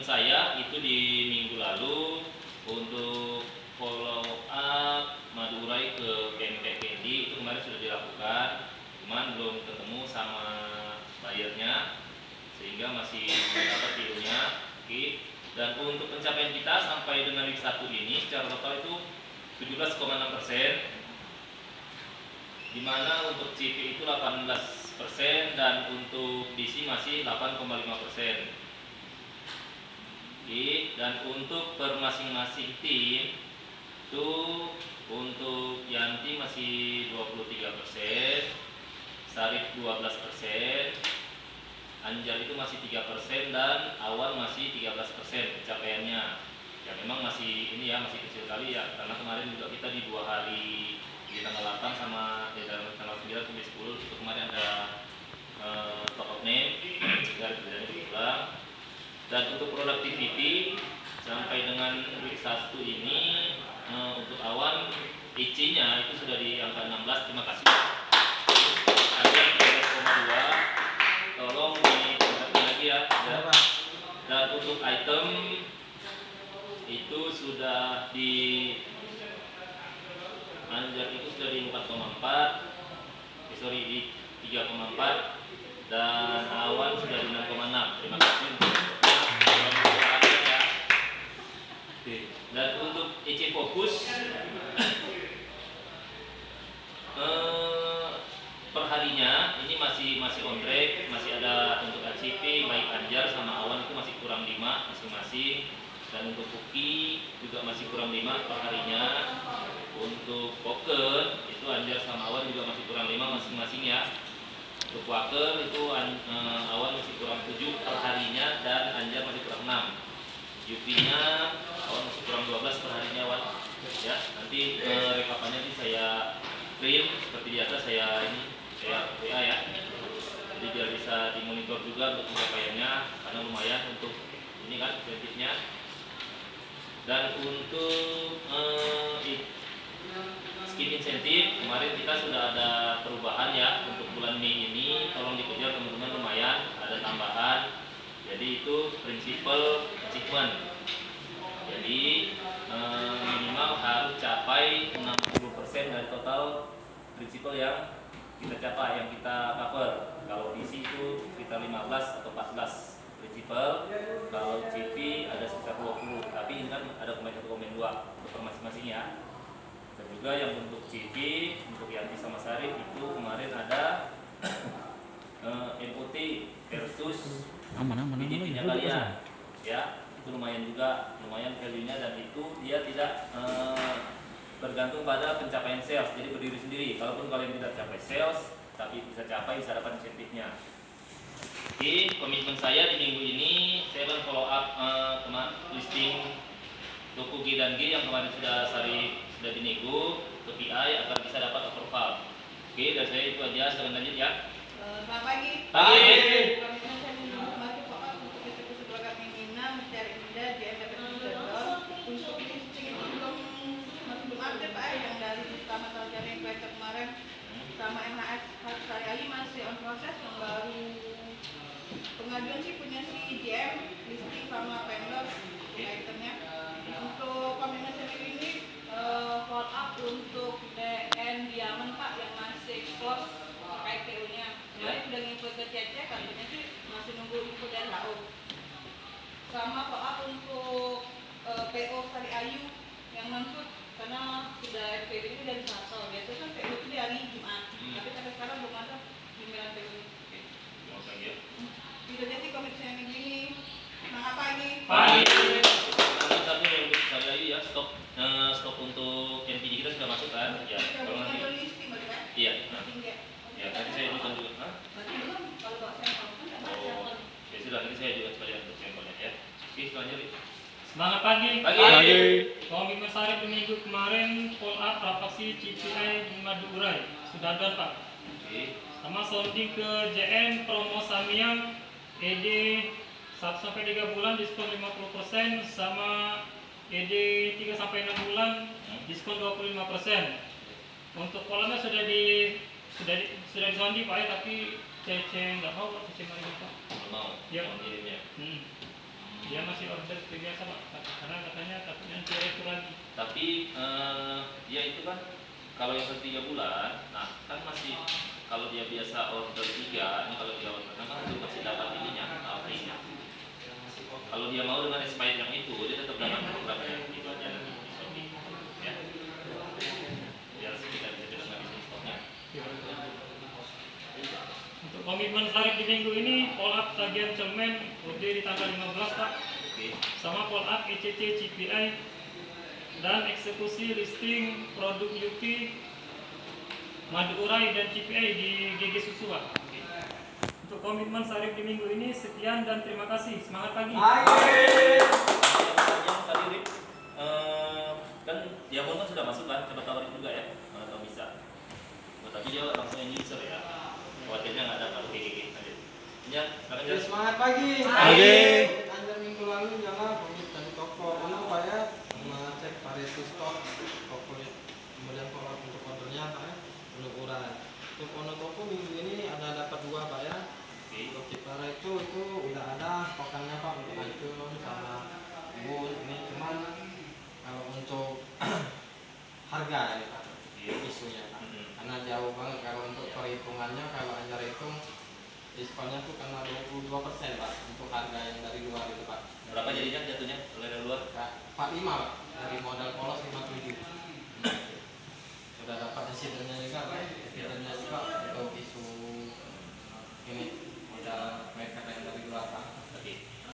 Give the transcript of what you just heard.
saya itu di minggu lalu untuk follow up madu urai ke PMPKD itu kemarin sudah dilakukan, cuman belum ketemu sama bayarnya sehingga masih mendapat PO-nya. Oke. Dan untuk pencapaian kita sampai dengan week 1 ini secara total itu 17,6%, di mana untuk CP itu 18% dan untuk DC masih 8,5%. Dan untuk per masing-masing tim itu untuk Yanti masih 23%, Sarif 12%, Anjar itu masih 3% dan Awan masih 13% pencapaiannya. Ya memang masih ini ya, masih kecil kali ya, karena kemarin juga kita di 2 hari di tanggal 8 sama dalam tanggal 9 sampai 10 itu kemarin ada top of name sehingga kerjanya diulang. Dan untuk productivity sampai dengan week 1 ini untuk Awan IC-nya itu sudah di angka 16. Terima kasih. Ada 13,2. Tolong ditingkatkan lagi ya. Dan untuk item itu sudah di Anjar itu sudah di 4,4, di 3,4 dan Awan sudah di 6,6. Terima kasih untuk ya. Dan untuk EC fokus perharinya ini masih on track, masih ada untuk ACP baik Anjar sama Awan itu masih kurang 5 masing-masing, dan untuk Puki juga masih kurang 5 perharinya. Untuk Poker itu Anjar sama Awan juga masih kurang 5 masing-masing ya. Untuk Waker itu Awan masih kurang 7 perharinya dan Anjar masih kurang 6. UP-nya Awan masih kurang 12 perharinya Awan. Ya, nanti rekapannya nanti saya print seperti biasa, saya WA ya. Jadi biar bisa dimonitor juga untuk pencapaiannya, karena lumayan untuk ini kan kreditnya. Dan untuk scheme insentif kemarin kita sudah ada perubahan ya untuk bulan Mei ini, tolong dikejar teman-teman, lumayan ada tambahan. Jadi itu principal achievement. Jadi minimal harus capai 60% dari total principal yang kita capai, yang kita cover. Kalau DC itu sekitar 15 atau 14 principal, kalau CP ada sekitar 20, tapi ini kan ada komen 1 komen 2 untuk masing-masing ya. Dan juga yang untuk CP, untuk Yanti sama Sarif itu kemarin ada MOT versus PDP-nya kalian ya, itu lumayan juga, lumayan value-nya, dan itu dia tidak bergantung pada pencapaian sales, jadi berdiri sendiri. Kalaupun kalian tidak capai sales tapi bisa dapat insentifnya. Oke, komitmen saya di minggu ini saya akan follow up teman listing toko G dan G yang kemarin sudah dinego ke PI agar bisa dapat approval. Oke, dan saya itu aja, silakan lanjut ya. Selamat pagi. Pagi. Komitmen saya minggu kemarin Pak untuk eksekusi program Minina mencari Indah di MPP.com untuk listing itu masih belum update Pak, yang dari pertama Taljana yang proyek kemarin sama MHS Hari Ali masih on proses. Yang baru pengajuan sih punya si JM listing sama vendors itemnya. Untuk komitmen saya minggu ini follow up untuk DN Diamond Pak yang masih close terkait PO-nya. Kemarin udah ngikut ke Cece, katanya sih masih nunggu info dari laut. Sama follow up untuk PO Sari Ayu yang non-food, karena sudah FPD ini dari Sabtu. Biasanya kan PO itu di hari Jumat, tapi sampai sekarang belum ada pimpinan PO ini. Itu aja sih komit saya minggu ini. Semangat pagi. Pagi. Tapi yang untuk Sari Ayu ya, stok untuk NPD kita sudah masuk kan? Ya. Kalau nanti listing berarti kan? iya. Ya, nanti saya ajukan juga. Berarti belum, kalau bawa sampel kan enggak baca. Ya sudah, nanti saya ajukan sekalian untuk sampelnya ya. Oke, selanjutnya. Semangat pagi. Pagi. Komitmen Sarif minggu kemarin follow up rapasi CPI madu urai sudah ada Pak. Oke. Sama sounding ke JN promo Samyang ED 1 sampai 3 bulan diskon 50%, sama ED 3 sampai 6 bulan diskon 25%. Untuk polemnya sudah di sounding Pak ya, tapi CC nggak mau Pak, CC mau Pak. Mau. Ya. Mengirimnya. Dia masih order seperti biasa Pak, karena katanya takutnya nanti retur lagi. Tapi ya itu kan kalau yang 3 bulan, nah kan masih kalau dia biasa order 3, ini kalau dia order 6 kan itu masih dapat ininya, free-nya. Kalau dia mau dengan expired yang itu, dia tetap dapat programnya itu aja nanti di Shopee. Ya. Biar kita bisa tidak ngabisin stoknya. Untuk komitmen Sarip di minggu ini, follow up tagihan cemen UD di tanggal 15 Pak, Oke. sama follow up ECC CPI dan eksekusi listing produk Yuki, madu urai dan CPI di GG Susu Pak. Untuk komitmen Sarip di minggu ini sekian dan terima kasih. Semangat pagi. Yang tadi Rip, kan Diamond kan sudah masuk kan, coba tawarin juga ya, mana tahu bisa. Tapi dia langsung yang user ya, khawatirnya nggak dapat GG. Ya, karena Oke, semangat pagi. Pagi. Anjir minggu lalu nyala komit dari toko. Ono Pak mengecek variasi stok toko, kemudian follow up untuk ordernya Pak ya, untuk urai. Untuk ono toko minggu ini ada dapat 2 Pak ya. Untuk Cipara itu udah ada stokannya Pak untuk iTunes sama Bun. Ini cuman kalau untuk harga ya Pak, isunya Pak. Karena jauh banget kalau untuk perhitungannya, kalau Anjar hitung diskonnya tuh kena 22% Pak untuk harga yang dari luar itu Pak. berapa jadinya jatuhnya kalau dari luar? Pak 45 Pak, dari modal polos 57. Sudah dapat hasilnya juga